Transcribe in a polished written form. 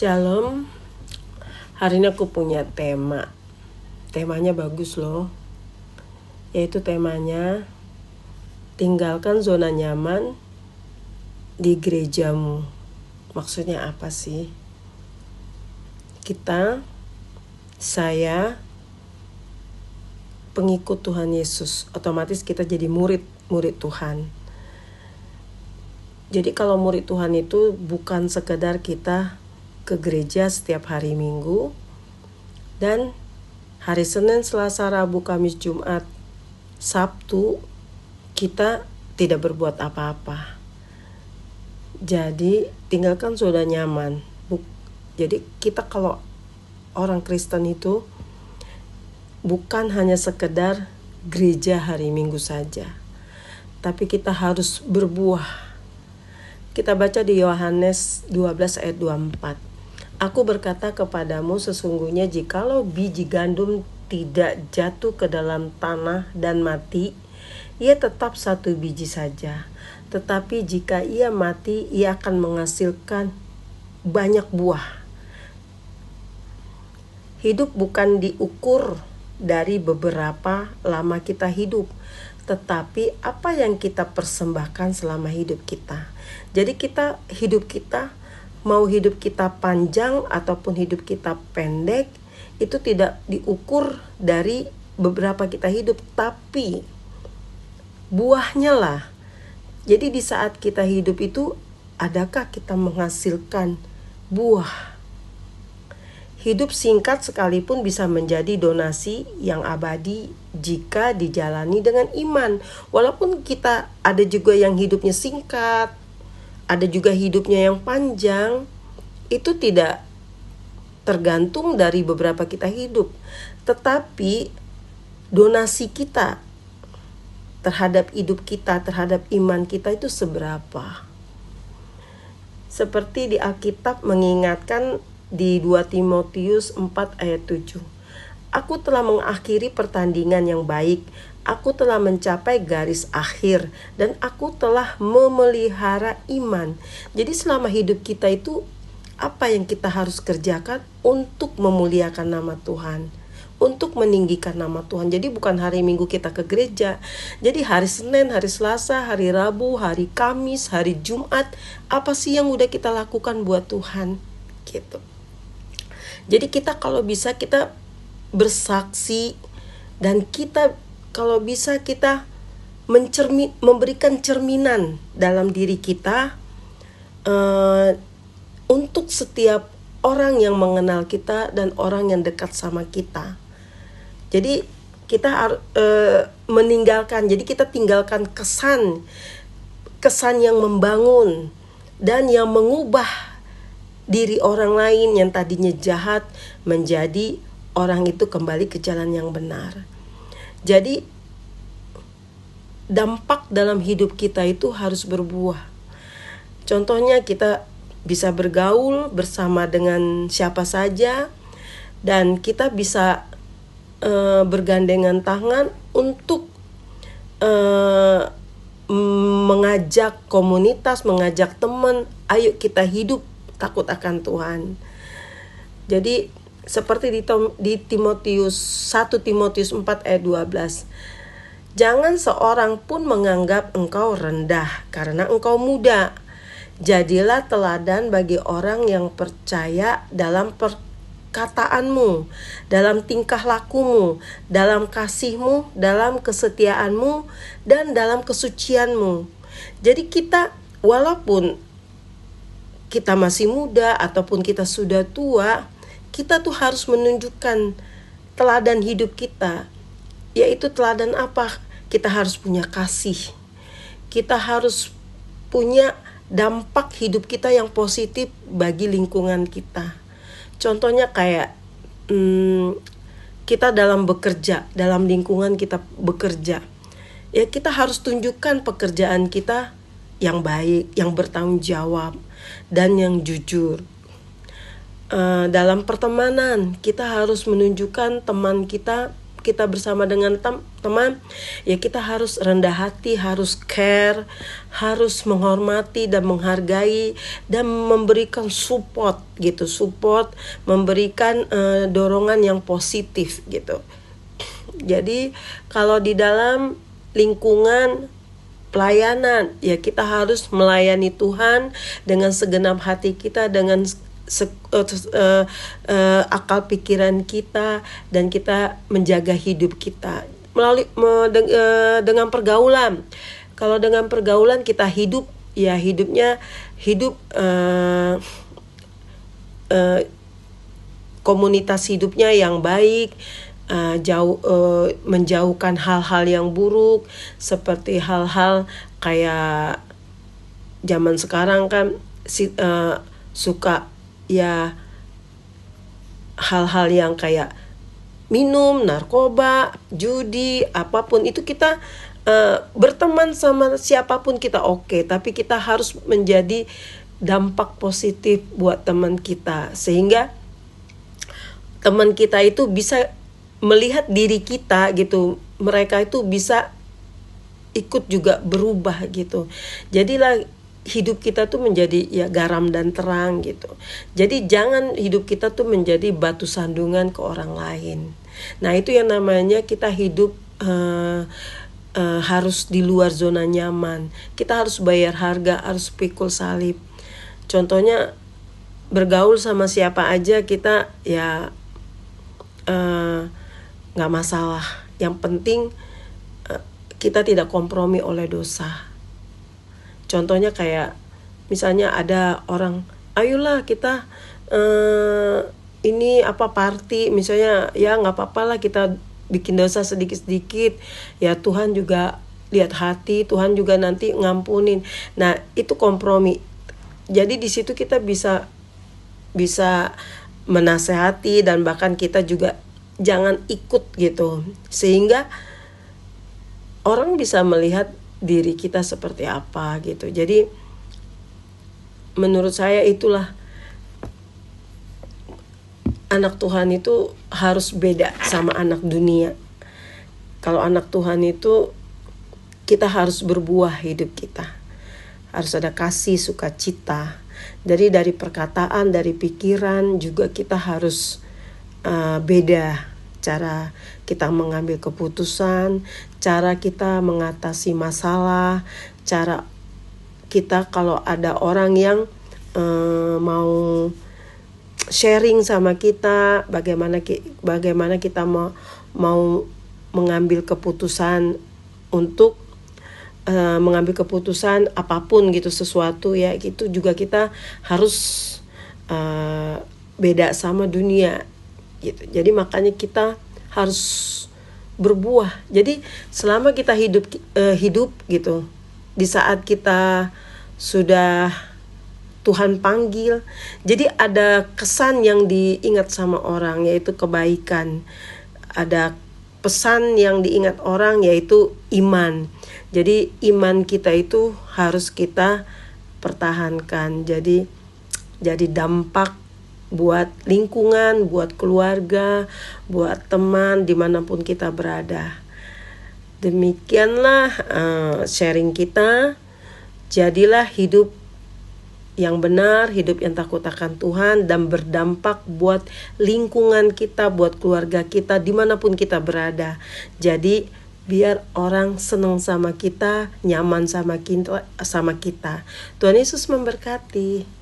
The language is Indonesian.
Shalom, hari ini aku punya temanya bagus loh, yaitu temanya tinggalkan zona nyaman di gerejamu. Maksudnya apa sih? Saya pengikut Tuhan Yesus, otomatis kita jadi murid Tuhan. Jadi kalau murid Tuhan itu bukan sekedar kita ke gereja setiap hari Minggu dan hari Senin, Selasa, Rabu, Kamis, Jumat, Sabtu kita tidak berbuat apa-apa. Jadi tinggalkan zona nyaman. Jadi kita kalau orang Kristen itu bukan hanya sekedar gereja hari Minggu saja, tapi kita harus berbuah. Kita baca di Yohanes 12 ayat 24. Aku berkata kepadamu, sesungguhnya jikalau biji gandum tidak jatuh ke dalam tanah dan mati, ia tetap satu biji saja. Tetapi jika ia mati, ia akan menghasilkan banyak buah. Hidup bukan diukur dari beberapa lama kita hidup, tetapi apa yang kita persembahkan selama hidup kita. Jadi mau hidup kita panjang ataupun hidup kita pendek, itu tidak diukur dari beberapa kita hidup, tapi buahnya lah. Jadi di saat kita hidup itu, adakah kita menghasilkan buah? Hidup singkat sekalipun bisa menjadi donasi yang abadi jika dijalani dengan iman. Walaupun kita ada juga yang hidupnya singkat, ada juga hidupnya yang panjang, itu tidak tergantung dari beberapa kita hidup. Tetapi donasi kita terhadap hidup kita, terhadap iman kita itu seberapa. Seperti di Alkitab mengingatkan di 2 Timotius 4 ayat 7. Aku telah mengakhiri pertandingan yang baik, aku telah mencapai garis akhir, dan aku telah memelihara iman. Jadi selama hidup kita itu, apa yang kita harus kerjakan untuk memuliakan nama Tuhan, untuk meninggikan nama Tuhan. Jadi bukan hari Minggu kita ke gereja, jadi hari Senin, hari Selasa, hari Rabu, hari Kamis, hari Jumat, apa sih yang udah kita lakukan buat Tuhan gitu. Jadi kita kalau bisa kita bersaksi, dan kita kalau bisa kita memberikan cerminan dalam diri kita untuk setiap orang yang mengenal kita dan orang yang dekat sama kita. Jadi kita harus meninggalkan, jadi kita tinggalkan kesan yang membangun dan yang mengubah diri orang lain yang tadinya jahat menjadi orang itu kembali ke jalan yang benar. Jadi dampak dalam hidup kita itu harus berbuah. Contohnya kita bisa bergaul bersama dengan siapa saja, dan kita bisa bergandengan tangan untuk mengajak komunitas, mengajak teman, ayo kita hidup takut akan Tuhan. Jadi seperti di Timotius 1 Timotius 4 ayat 12. Jangan seorang pun menganggap engkau rendah karena engkau muda. Jadilah teladan bagi orang yang percaya dalam perkataanmu, dalam tingkah lakumu, dalam kasihmu, dalam kesetiaanmu, dan dalam kesucianmu. Jadi kita walaupun kita masih muda ataupun kita sudah tua, kita tuh harus menunjukkan teladan hidup kita. Yaitu teladan apa? Kita harus punya kasih. Kita harus punya dampak hidup kita yang positif bagi lingkungan kita. Contohnya kayak kita dalam bekerja, dalam lingkungan kita bekerja. Ya kita harus tunjukkan pekerjaan kita yang baik, yang bertanggung jawab, dan yang jujur. Dalam pertemanan kita harus menunjukkan teman kita kita bersama dengan teman, ya kita harus rendah hati, harus care, harus menghormati dan menghargai dan memberikan support gitu, memberikan dorongan yang positif gitu. Jadi kalau di dalam lingkungan pelayanan, ya kita harus melayani Tuhan dengan segenap hati kita, dengan akal pikiran kita, dan kita menjaga hidup kita melalui dengan pergaulan. Kalau dengan pergaulan kita hidup, ya hidupnya komunitas hidupnya yang baik, menjauhkan hal-hal yang buruk, seperti hal-hal kayak zaman sekarang kan suka ya hal-hal yang kayak minum, narkoba, judi, apapun itu. Kita berteman sama siapapun kita oke, tapi kita harus menjadi dampak positif buat teman kita, sehingga teman kita itu bisa melihat diri kita gitu, mereka itu bisa ikut juga berubah gitu. Jadilah hidup kita tuh menjadi ya garam dan terang gitu. Jadi jangan hidup kita tuh menjadi batu sandungan ke orang lain. Nah itu yang namanya kita hidup harus di luar zona nyaman. Kita harus bayar harga, harus pikul salib. Contohnya bergaul sama siapa aja kita ya gak masalah. Yang penting kita tidak kompromi oleh dosa. Contohnya kayak misalnya ada orang, ayolah kita ini party, misalnya ya nggak apa-apa lah kita bikin dosa sedikit-sedikit, ya Tuhan juga lihat hati, Tuhan juga nanti ngampunin. Nah itu kompromi. Jadi di situ kita bisa menasehati, dan bahkan kita juga jangan ikut gitu, sehingga orang bisa melihat diri kita seperti apa gitu. Jadi menurut saya itulah anak Tuhan itu harus beda sama anak dunia. Kalau anak Tuhan itu kita harus berbuah hidup kita. Harus ada kasih, sukacita. Jadi dari perkataan, dari pikiran juga kita harus beda. Cara kita mengambil keputusan, cara kita mengatasi masalah, cara kita kalau ada orang yang mau sharing sama kita, bagaimana kita mau mengambil keputusan untuk mengambil keputusan apapun gitu, sesuatu ya gitu, juga kita harus beda sama dunia gitu. Jadi makanya kita harus berbuah. Jadi selama kita hidup gitu, di saat kita sudah Tuhan panggil, jadi ada kesan yang diingat sama orang, yaitu kebaikan. Ada pesan yang diingat orang, yaitu iman. Jadi iman kita itu harus kita pertahankan. Jadi dampak buat lingkungan, buat keluarga, buat teman, dimanapun kita berada. Demikianlah sharing kita. Jadilah hidup yang benar, hidup yang takut akan Tuhan, dan berdampak buat lingkungan kita, buat keluarga kita, dimanapun kita berada. Jadi biar orang senang sama kita, nyaman sama kita. Tuhan Yesus memberkati.